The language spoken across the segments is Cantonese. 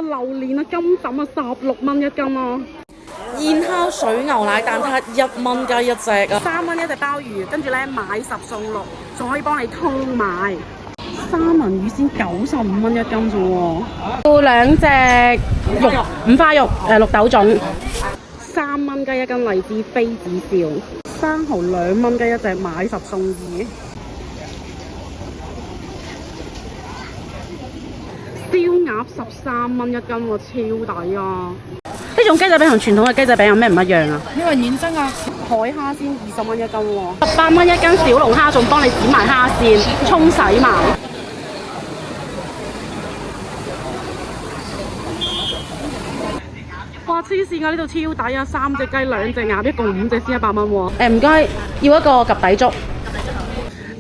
榴蓮啊，金枕啊，16蚊一斤啊。燕烤水牛奶蛋撻1蚊雞一隻啊，3蚊一隻鮑魚，跟住咧買10送6，仲可以幫你通埋。三文魚先95蚊一斤啫喎。要2隻肉五花肉綠豆種。3蚊雞一斤荔枝飛子笑，生蠔2蚊雞一隻，買10送2。燒鴨13蚊一斤喎，超抵啊！呢種雞仔餅同傳統嘅雞仔餅有咩唔一樣啊？呢個衍生啊，海蝦先20蚊一斤喎，18蚊一斤小龍蝦，仲幫你剪埋蝦線，沖洗埋。哇！黐線啊！呢度超抵啊！3隻雞2隻鴨，一共5隻先100蚊喎。唔該，要一個及第粥。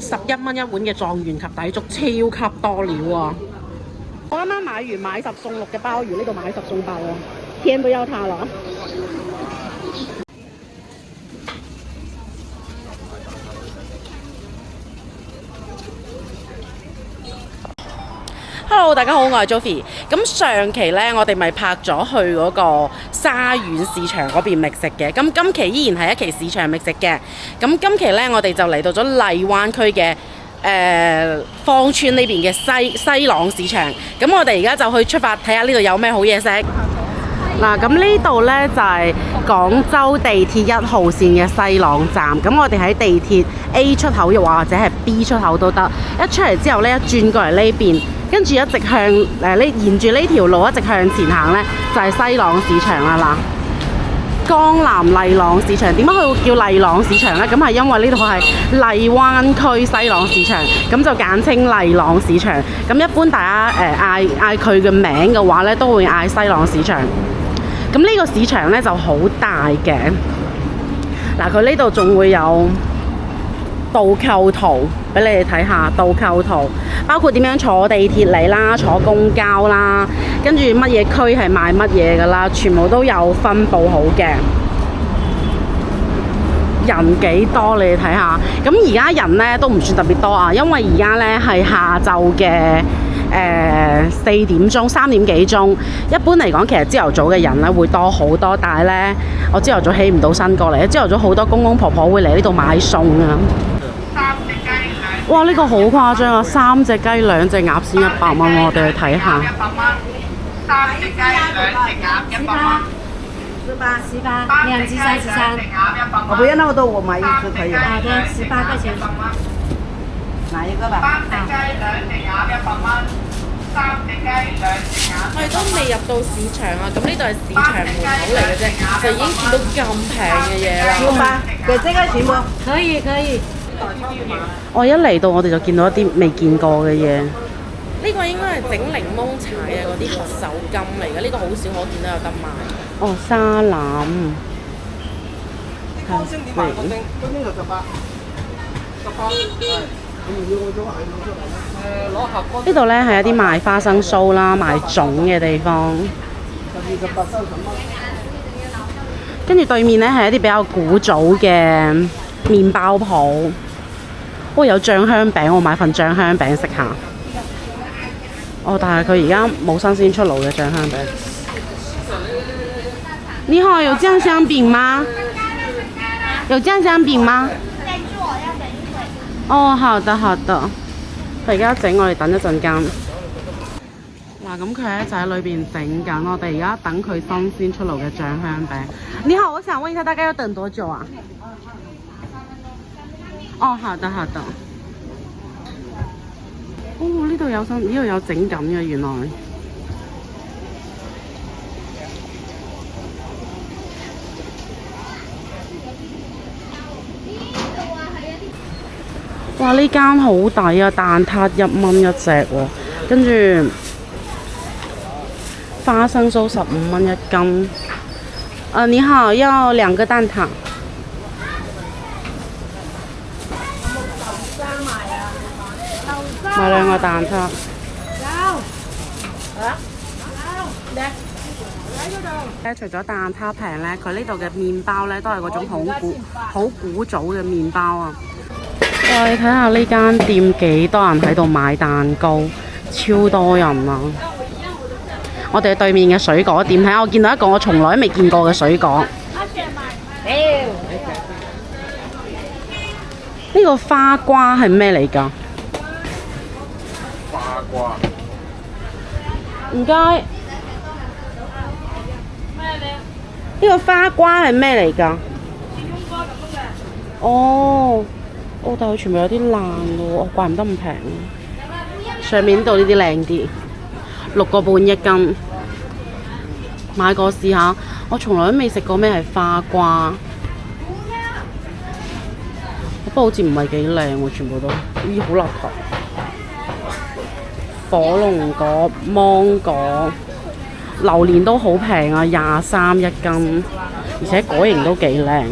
11蚊一碗嘅狀元及第粥，超級多料啊！我啱啱買完買10送6嘅鮑魚，呢度買10送8啊！天都要塌啦！ Hello， 大家好，我係 Joffy。咁上期呢，我哋咪拍咗去嗰個沙縣市場嗰邊覓食嘅。咁今期依然係一期市場覓食嘅。咁今期呢，我哋就嚟到咗荔灣區嘅芳村呢邊嘅西朗市場。咁我哋而家就去出發睇下呢度有咩好嘢食。嗱，咁呢度呢，就係廣州地鐵1號線嘅西朗站。咁我哋喺地鐵 A 出口又或者係 B 出口都得。一出嚟之後呢，一轉過嚟呢邊。跟住一直向沿住呢條路一直向前行呢，就係西朗市場啦嗱。江南荔朗市場點解佢會叫荔朗市場呢？咁係因為呢度係荔灣區西朗市場，咁就簡稱荔朗市場。咁一般大家嗌佢嘅名嘅話呢，都會嗌西朗市場。咁呢個市場呢就好大嘅。嗱，佢呢度仲會有導購圖俾你哋睇下，導購圖包括點樣坐地鐵嚟啦，坐公交啦，跟住乜嘢區係賣乜嘢噶啦，全部都有分佈好嘅。人幾多你哋睇下，咁而家人呢都唔算特別多啊，因為而家呢係下晝嘅4點鐘3點幾鐘。一般嚟講，其實朝頭早嘅人呢會多好多，但係呢，我朝頭早起唔到身過嚟，朝頭早好多公公婆婆會嚟呢度買餸啊。哇！呢個好誇張啊！3隻雞2隻鴨先100蚊喎，我哋去睇下。3隻雞2隻鴨100蚊。18，2隻33。我不要那麼多，我買一隻可以了。好的，18塊錢。拿一個吧。3隻雞2隻鴨100蚊。3隻雞2隻鴨。我哋都未入到市場啊，咁呢度係市場門口嚟嘅啫，就已經見到咁平嘅嘢啦。要嗎？給這個行嗎？可以可以。我一嚟到我哋就見到一啲未見過嘅嘢。呢個應該係整檸檬茶嘅嗰啲佛手柑嚟嘅，呢個好少可見到有得賣。哦，沙欖。公升點賣？公升就18。呢度呢係一啲賣花生酥啦、賣粽嘅地方。跟住對面呢係一啲比較古早嘅麵包鋪。哦，有醬香餅，我買份醬香餅食下。哦，但係佢而家冇新鮮出爐嘅醬香餅。你好，有醬香餅嗎？有醬香餅嗎？哦，好的好的。佢而家整，我哋等一陣間。嗱，咁佢咧就喺裏邊整緊，我哋而家等佢新鮮出爐嘅醬香餅。你好，我想問一下，大概要等多久啊？哦，好的好的。哦，呢度有整緊嘅原來。哇！呢間好抵啊，蛋撻1蚊一隻喎，跟住花生酥15蚊一斤。你好，要2個蛋撻。買2個蛋撻。除咗蛋撻平呢，佢呢度嘅麵包呢都係嗰種好古早嘅麵包啊！哇！你睇下呢間店幾多人喺度買蛋糕，超多人啊！我哋對面嘅水果店，睇下我見到一個我從來未見過嘅水果。呢個花瓜係咩嚟㗎？花瓜。唔該。呢個花瓜係咩嚟㗎？哦，但係佢全部有啲爛喎，怪唔得咁平。上面度呢啲靚啲，6個半一斤，買個試下。我從來都未食過咩係花瓜，不過好似唔係幾靚喎，全部都，咦好邋遢。火龍果、芒果、榴蓮都好平啊，23一斤，而且果形都幾靚。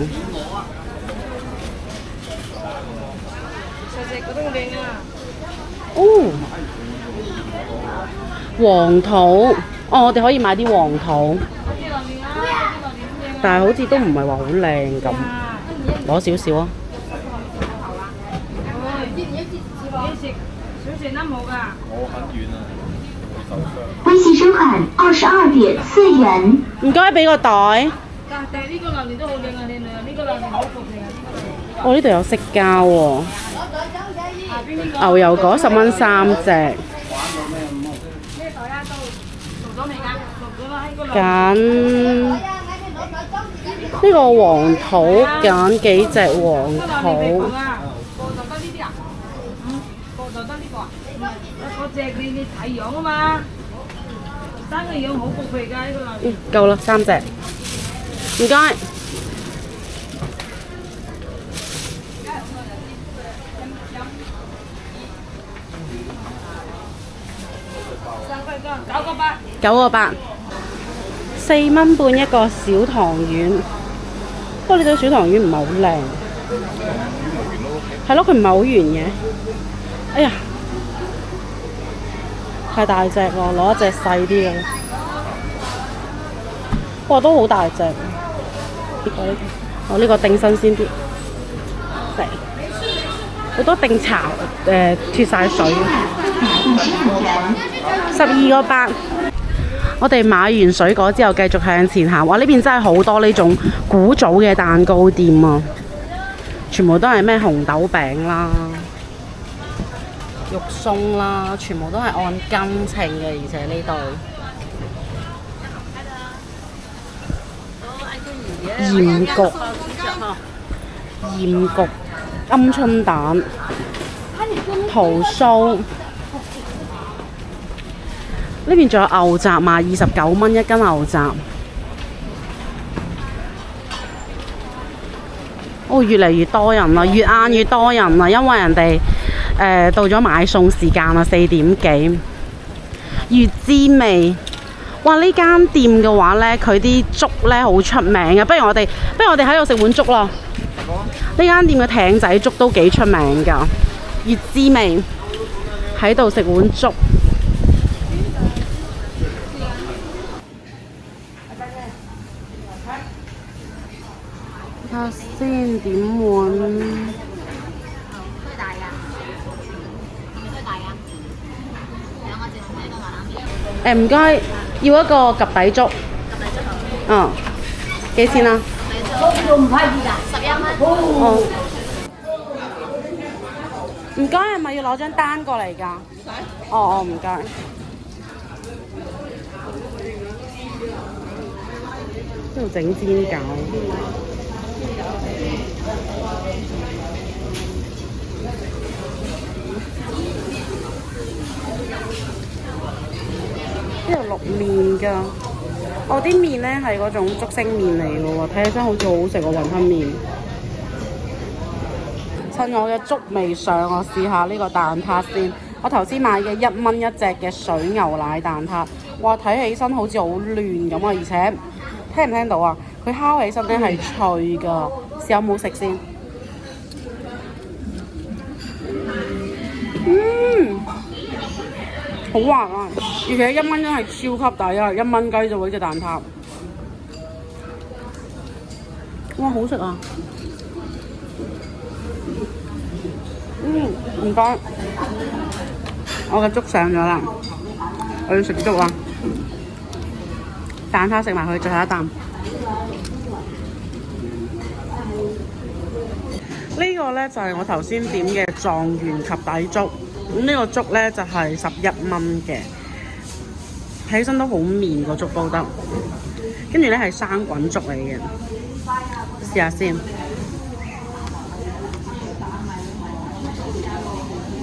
哦，黃桃，我哋可以買啲黃桃，但係好似都唔係話好靚咁，攞少少啊。微信收款22.4元。唔該，俾個袋。但係呢個榴蓮都好靚啊，靚女啊！呢個榴蓮好薄皮啊！我呢度有色膠喎。牛油果10蚊3隻。咩袋啊？到咗未㗎？到咗啦！揀呢個黃桃，揀幾隻黃桃。個就得呢啲啊？個就得呢個啊？嗰隻你睇樣啊嘛，生嘅樣好薄皮㗎呢個榴蓮。夠啦，3隻。唔該。9個8，4蚊半一個小糖丸。不過呢對小糖丸唔係好靚，係咯，佢唔係好圓嘅。哎呀，太大隻喎，攞一隻細啲嘅。哇，都好大隻。我呢個定新鮮啲，好多定茶脫晒水。12個8。我哋買完水果之後，繼續向前行。哇！呢邊真係好多呢種古早嘅蛋糕店啊，全部都係咩紅豆餅啦、肉鬆啦，全部都係按斤稱嘅，而且呢度鹽焗、鵪鶉蛋、桃酥。呢邊仲有牛雜賣29蚊一斤牛雜。哦，越嚟越多人啦，越晏越多人啦，因為人哋到咗買餸時間啦，4點幾。月之味，哇！呢間店嘅話呢，佢啲粥呢好出名嘅，不如我哋喺度食碗粥咯。呢間店嘅艇仔粥都幾出名㗎，月之味，喺度食碗粥。睇下先點碗？推大㗎，推大㗎，兩個字同呢個麻辣麵。唔該，要一個及第粥。及第粥好。嗯，幾錢啊？都唔批㗎，11蚊。哦。唔該，係咪要攞張單過嚟㗎？哦，唔該。呢度整煎餃。呢度淥麵㗎，我啲麵呢係嗰種竹升麵嚟嘅喎，睇起身好似好好食個雲吞麵。趁我嘅粥未上，我試下呢個蛋撻先。我頭先買嘅1蚊一隻嘅水牛奶蛋撻，哇！睇起身好似好嫩咁啊，而且聽唔聽到啊？佢烤起身呢係脆㗎，試下有冇食先。好滑啊！而且1蚊真係超級抵啊！1蚊雞就喎呢隻蛋撻，哇好食啊！唔該，我嘅粥上咗啦，我要食粥啊！蛋撻食埋佢，最後一啖。呢個呢，就係我頭先點嘅狀元及第粥。咁呢個粥呢，就係11蚊嘅，睇起身都好綿個粥煲得。跟住呢係生滾粥嚟嘅，試下先。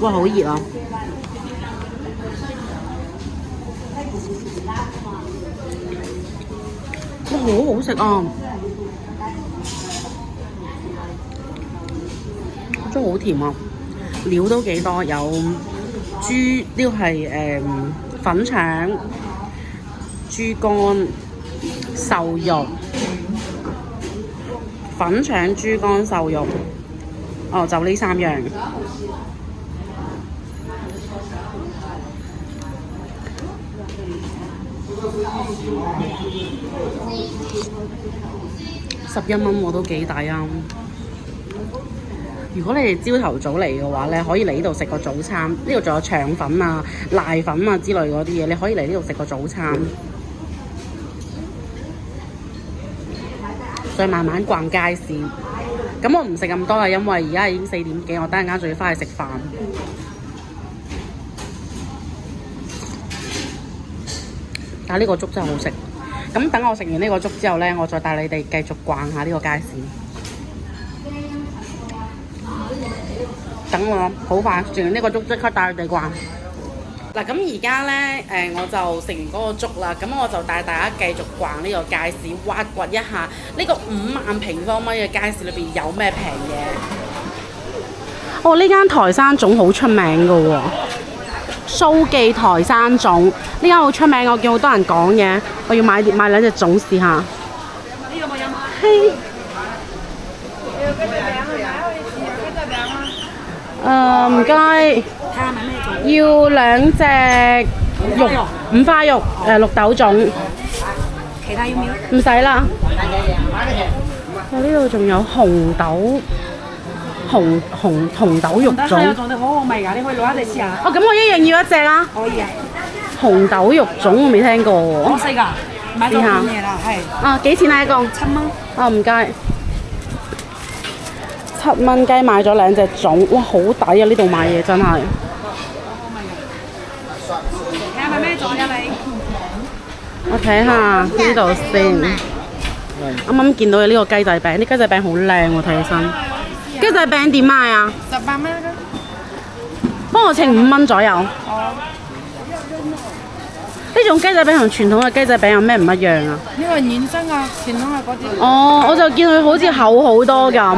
哇，好熱啊！哇，好好食啊！粥好甜啊，料都幾多，有豬，呢個係粉腸、豬肝、瘦肉、粉腸、豬肝、瘦肉。哦，就呢3樣。11蚊我都幾抵啊！如果你哋朝頭早嚟嘅話咧，可以嚟呢度食個早餐。呢度仲有腸粉啊、瀨粉啊之類嗰啲嘢，你可以嚟呢度食個早餐。再慢慢逛街市。咁我唔食咁多啦，因為而家已經4點幾，我等陣間仲要翻去食飯。但係呢個粥真係好食。咁等我食完呢個粥之後呢，我再帶你哋繼續逛下呢個街市。等我好快食完呢個粥，即刻帶你哋逛。嗱，咁而家呢，我就食完嗰個粥啦，咁我就帶大家繼續逛呢個街市，挖掘一下呢個5萬平方米嘅街市裏邊有咩平嘢。哦，呢間台山粽好出名㗎喎。蘇記台山粽呢間好出名，我見好多人講嘅，我要買2隻粽試下。呢個有冇飲啊？係。唔該。睇下買咩粽？要2隻肉5花肉綠豆粽。其他要唔要？唔使啦。我呢度仲有紅豆肉粽。做得好好味㗎，你可以攞一隻試下。哦，咁我一樣要1隻啦。可以啊。紅豆肉粽我未聽過喎。好細㗎，買咗半嘢啦，係。啊，幾錢啊一個？7蚊。啊，唔該。7蚊雞買咗2隻粽，哇，好抵啊！呢度買嘢真係。睇下買咩粽啊你？我睇下呢度先。啱啱見到有呢個雞仔餅，啲雞仔餅好靚喎，睇起身。雞仔餅點賣啊18蚊㗎。幫我稱5蚊左右。哦。呢種雞仔餅同傳統嘅雞仔餅有咩唔一樣啊？呢個係軟身啊，傳統係嗰啲。哦，我就見佢好似厚好多咁。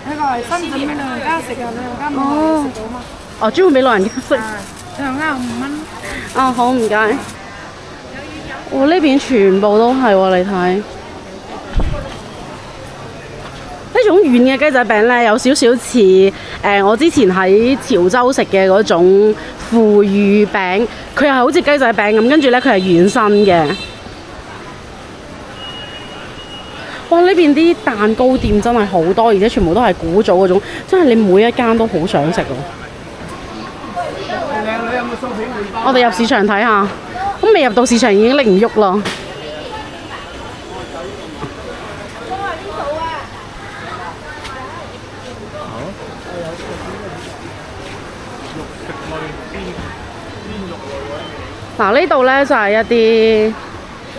呢個係新款俾老人家食啊，老人家冇可以食到嘛。哦，專門俾老人家食。最後啱5蚊。哦，好唔該。我呢邊全部都係喎，你睇。呢種軟嘅雞仔餅呢，有少少似我之前喺潮州食嘅嗰種腐乳餅，佢又係好似雞仔餅咁，跟住呢，佢係軟身嘅。哇！呢邊啲蛋糕店真係好多，而且全部都係古早嗰種，真係你每一間都好想食喎。我哋入市場睇下，咁未入到市場已經拎唔喐啦。嗱，呢度呢就係一啲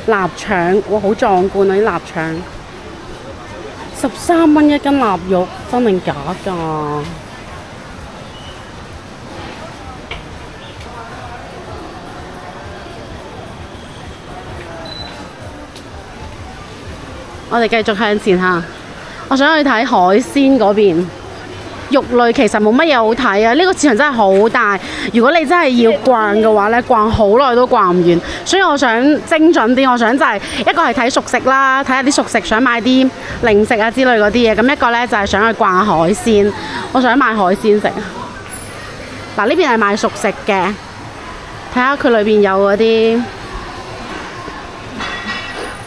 臘腸，哇，好壯觀啊！啲臘腸13蚊一斤臘肉，真定假㗎？我哋繼續向前行，我想去睇海鮮嗰邊。肉類其實冇乜嘢好睇啊！呢個市場真係好大，如果你真係要逛嘅話咧，逛好耐都逛唔完。所以我想精準啲，我想就係一個係睇熟食啦，睇下啲熟食，想買啲零食啊之類嗰啲嘢。咁一個咧就係想去逛下海鮮，我想買海鮮食。嗱，呢邊係賣熟食嘅，睇下佢裏邊有嗰啲，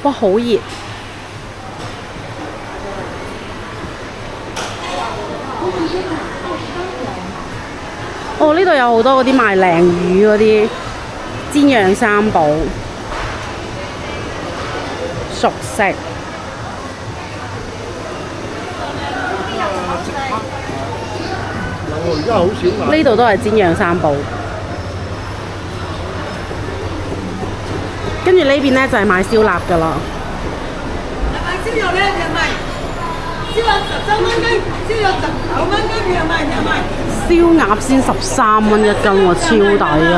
哇，好熱！哦，呢度有好多嗰啲賣鯪魚嗰啲煎釀三寶。熟食。而家好少買。呢度都係煎釀三寶。跟住呢邊咧就係賣燒臘㗎啦。燒肉咧就賣，燒肉13蚊斤，燒肉19蚊斤，又賣。燒鴨先13蚊一斤喎，超抵啊！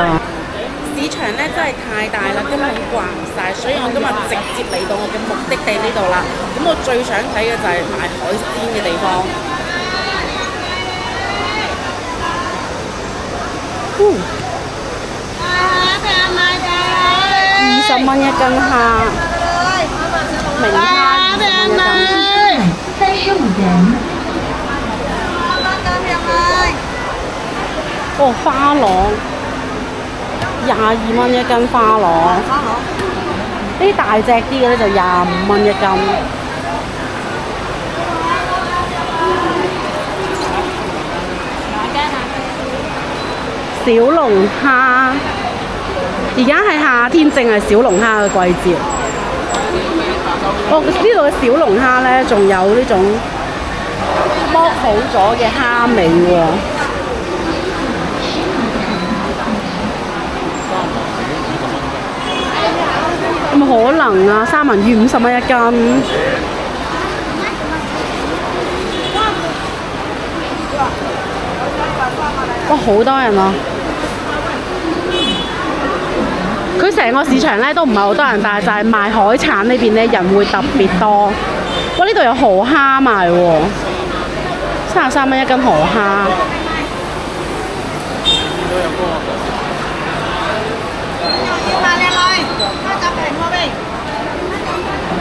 市場咧真係太大啦，根本逛唔晒，所以我今日直接嚟到我嘅目的地呢度啦。咁我最想睇嘅就係賣海鮮嘅地方。20蚊一斤蝦，明蝦20蚊一斤。35元。哦，花螺22蚊一斤花螺，呢啲大隻啲嘅咧就25蚊一斤。小龍蝦，而家係夏天，正係小龍蝦嘅季節。哦，呢度嘅小龍蝦咧，仲有呢種剝好咗嘅蝦尾喎。有冇可能啊？三文魚50蚊一斤。哇！好多人啊！佢成個市場咧都唔係好多人，但係就係賣海產呢邊咧人會特別多。哇！呢度有河蝦賣喎，33蚊一斤河蝦。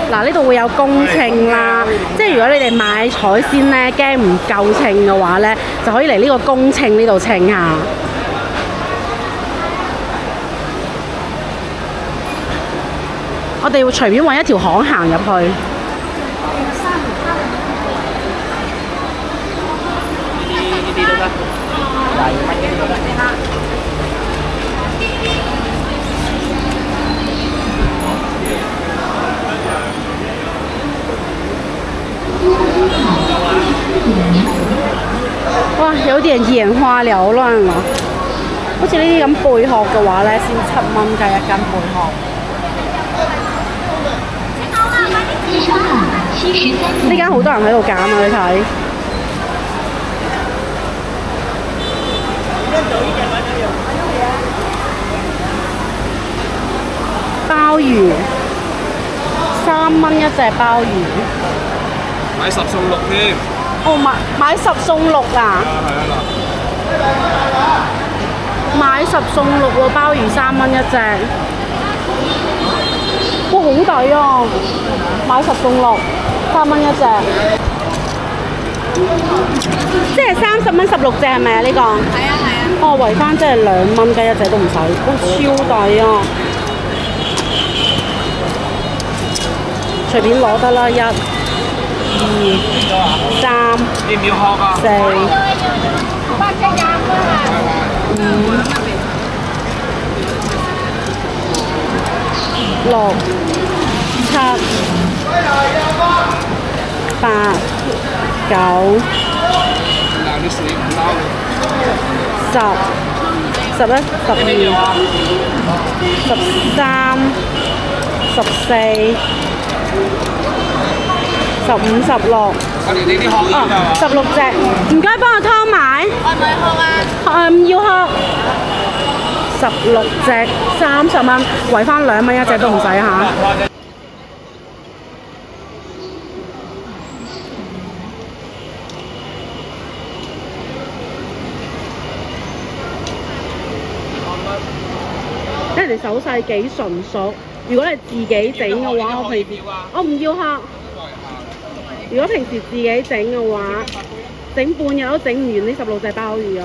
嗱，呢度會有公稱啦，即係如果你哋買海鮮咧驚唔夠稱嘅話咧，就可以嚟呢個公稱呢度稱下。我哋會隨便揾一條巷行入去。哇，有點眼花繚亂啦！好似呢啲咁貝殼嘅話咧，先7蚊雞一斤貝殼。呢間好多人喺度揀啊！你睇。鮑魚3蚊一隻鮑魚。買10送6添。哦，買10送6啊！買10送6喎，鮑魚3蚊一隻。哇，好抵啊！買10送6，3蚊一隻。即係30蚊16隻係咪啊？呢個？係啊。哦，圍翻即係2蚊雞一隻都唔使，哇，超抵啊！隨便攞得啦，1、2、3、要唔要殼啊4、5、6、7、8、9、10、11、12、13、14、15、16。16隻，唔該幫我湯埋。愛唔愛殼啊？唔要殼。16隻30蚊，圍翻2蚊一隻都唔使嚇。人哋手勢幾純熟，如果你自己整嘅話，我唔要殼。如果平時自己整嘅話，整半日都整唔完呢16隻鮑魚啊！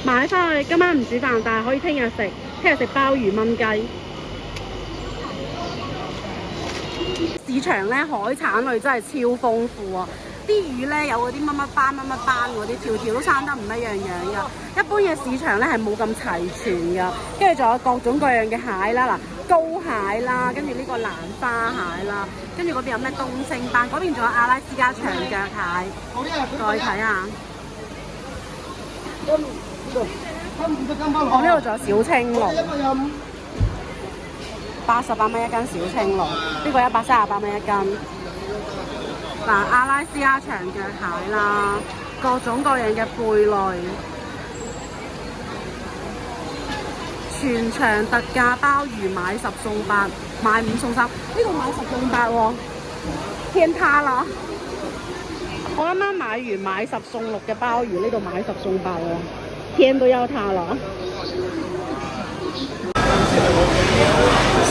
買翻去今晚唔煮飯，但係可以聽日食。聽日食鮑魚燜雞。市場咧海產類真係超豐富啊！啲魚咧有嗰啲乜乜斑嗰啲，條條都生得唔一樣樣㗎。一般嘅市場咧係冇咁齊全㗎，跟住仲有各種各樣嘅蟹啦。嗱，膏蟹啦，跟住呢個蘭花蟹啦，跟住嗰邊有咩東星斑，嗰邊仲有阿拉斯加長腳蟹，再睇下。我呢度仲有小青龍，88蚊一斤小青龍，呢個138蚊一斤。嗱，阿拉斯加長腳蟹啦，各種各樣嘅貝類，全場特價鮑魚買10送8，買5送3，呢個買10送8喎，天塌啦！我啱啱買完買10送6嘅鮑魚，呢度買10送8喎，天都要塌啦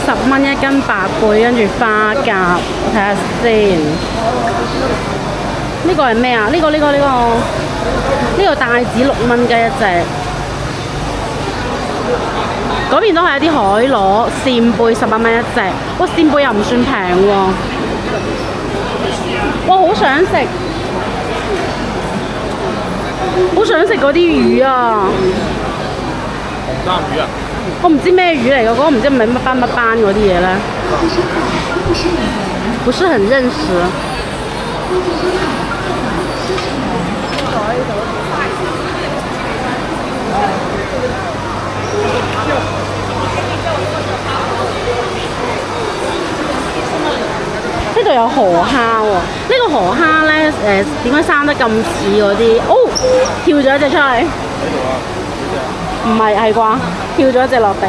！10蚊一斤白貝，跟住花甲，我睇下先。呢個係咩啊？呢個帶子6蚊雞一隻。嗰邊都係一啲海螺，扇貝18蚊一隻。哇，扇貝又唔算平喎。哇，好想食，好想食嗰啲魚啊！紅衫魚啊！我唔知咩魚嚟嘅，嗰個唔知係咪乜斑嗰啲嘢咧，不是很認識。呢度有河蝦喎，呢個河蝦咧點解生得咁似嗰啲？哦，跳咗一隻出嚟。唔係啩？跳咗一隻落地。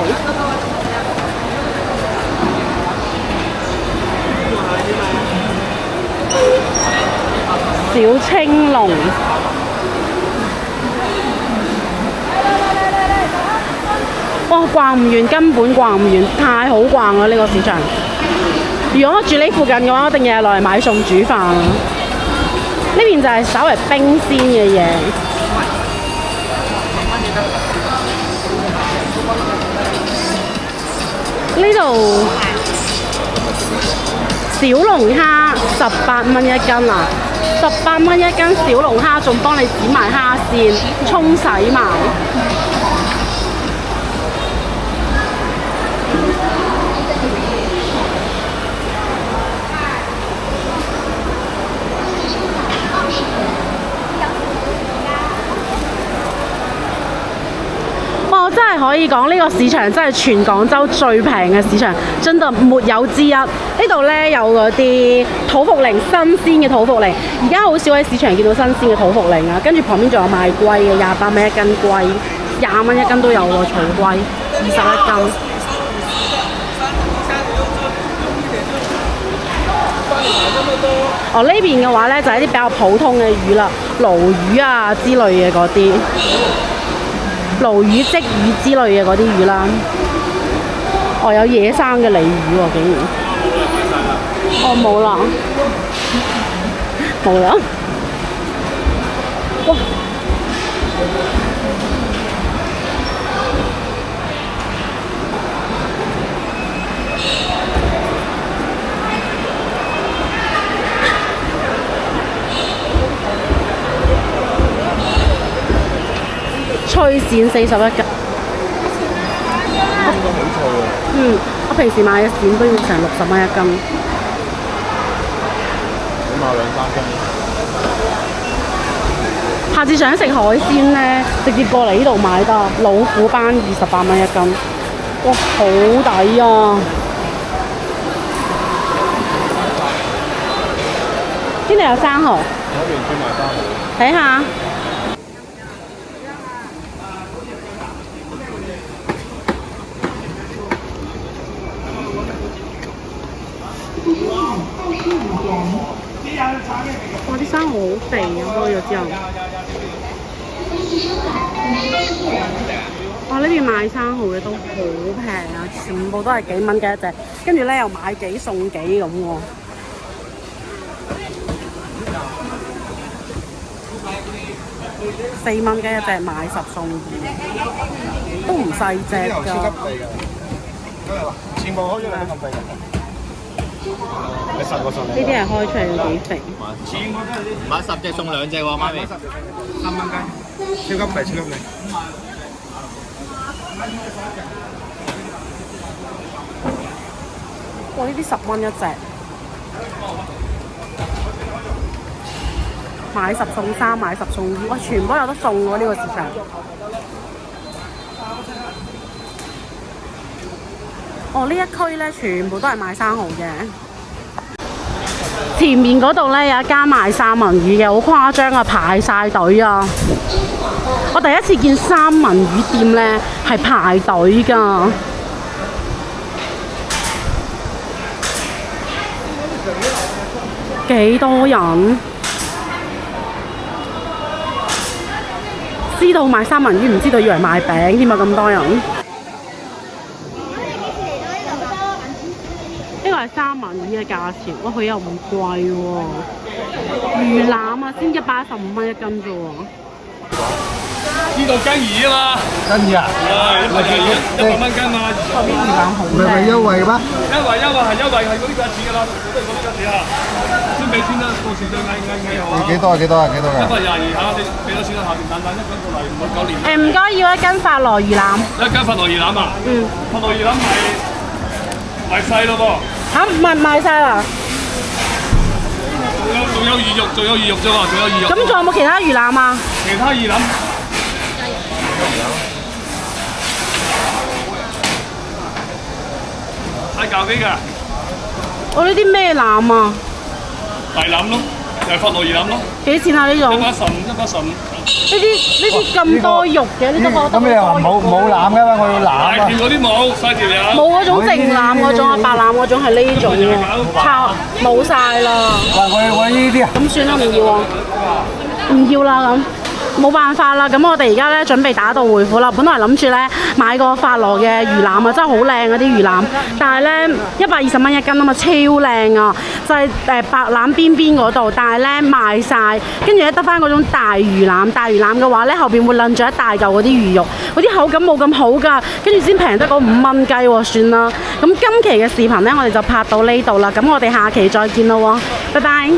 小青龍。哇！逛唔完，根本逛唔完，太好逛啦！呢個市場。如果我住呢附近嘅話，我一定日日落嚟買餸煮飯。呢邊就係稍為冰鮮嘅嘢。呢度小龍蝦18蚊一斤啊！18蚊一斤小龍蝦，仲幫你剪埋蝦線，沖洗埋。我真係可以講呢個市場真係全廣州最平嘅市場，真的沒有之一。呢度呢，有嗰啲土茯苓，新鮮嘅土茯苓，而家好少喺市場見到新鮮嘅土茯苓啊。跟住旁邊仲有賣龜嘅，28蚊一斤龜，20蚊一斤都有喎，草龜21斤。哦，呢邊嘅話呢，就係啲比較普通嘅魚啦，鱸魚啊之類嘅嗰啲。鱸魚、鯽魚之類嘅嗰啲魚啦，哦有野生嘅鯉魚喎，竟然，哦冇啦，冇啦，哇！脆鱔41斤。我平時買嘅鱔都要成60蚊一斤。起碼2-3斤。下次想食海鮮呢，直接過嚟呢度買得，老虎斑28蚊一斤。哇，好抵啊！邊度有生蠔？嗰邊專賣生蠔。睇下。哇！啲生蠔好肥啊，開咗之後。哇！呢邊賣生蠔嘅都好平啊，全部都係幾蚊嘅一隻，跟住咧又買幾送幾咁喎。4蚊雞一隻，買10送2，都唔細隻㗎。全部開咗兩咁肥嘅。你10個送呢啲係開出嚟幾肥。買10隻送2隻喎，媽咪。3蚊雞，超級肥，超級靚。哇！呢啲10蚊一隻，買10送3，買10送2，哇！全部有得送喎呢個市場。哦，呢一區咧全部都係賣生蠔嘅。前面嗰度咧有一間賣三文魚嘅，好誇張啊，排晒隊啊！我第一次見三文魚店咧係排隊㗎。幾多人？知道賣三文魚，唔知道以為賣餅添啊！咁多人。呢個係三文魚嘅價錢，哇！佢又唔貴喎。魚腩啊，先115蚊一斤啫喎。呢度斤魚啊嘛，斤魚啊，100蚊斤嘛。嗰邊魚腩好唔係咪優惠嗎？優惠係嗰啲價錢㗎啦，都係嗰啲價錢啊。先俾錢啦，到時再嗌我。幾多㗎？ 122嚇，你俾咗錢啦，下邊等一斤過嚟，唔好9年。唔該，要一斤法羅魚腩。一斤法羅魚腩啊？法羅魚腩賣細咯噃。嚇，賣晒啦！仲有魚肉啫喎，仲有魚肉。咁仲有冇其他魚腩啊？其他魚腩。睇舊啲㗎。我呢啲咩腩啊？大腩咯，又係法羅魚腩咯。幾錢啊？呢種？115。呢啲咁多肉嘅，呢個咁你又話冇腩㗎嘛？我要腩啊！大條嗰啲冇，細條有。冇嗰種淨腩嗰種啊，白腩嗰種係呢種喎，抄冇晒啦。我呢啲啊。咁算啦，唔要啊，唔要啦咁。冇辦法啦，咁我哋而家咧準備打道回府啦。本來諗住咧買個法羅嘅魚腩啊，真係好靚嗰啲魚腩，但係咧120蚊一斤啊嘛，超靚啊！就係白腩邊邊嗰度，但係咧賣晒，跟住咧得翻嗰種大魚腩。大魚腩嘅話咧，後邊會撚住一大嚿嗰啲魚肉，嗰啲口感冇咁好㗎，跟住先平得嗰5蚊雞喎，算啦。咁今期嘅視頻咧，我哋就拍到呢度啦。咁我哋下期再見啦喎，拜拜。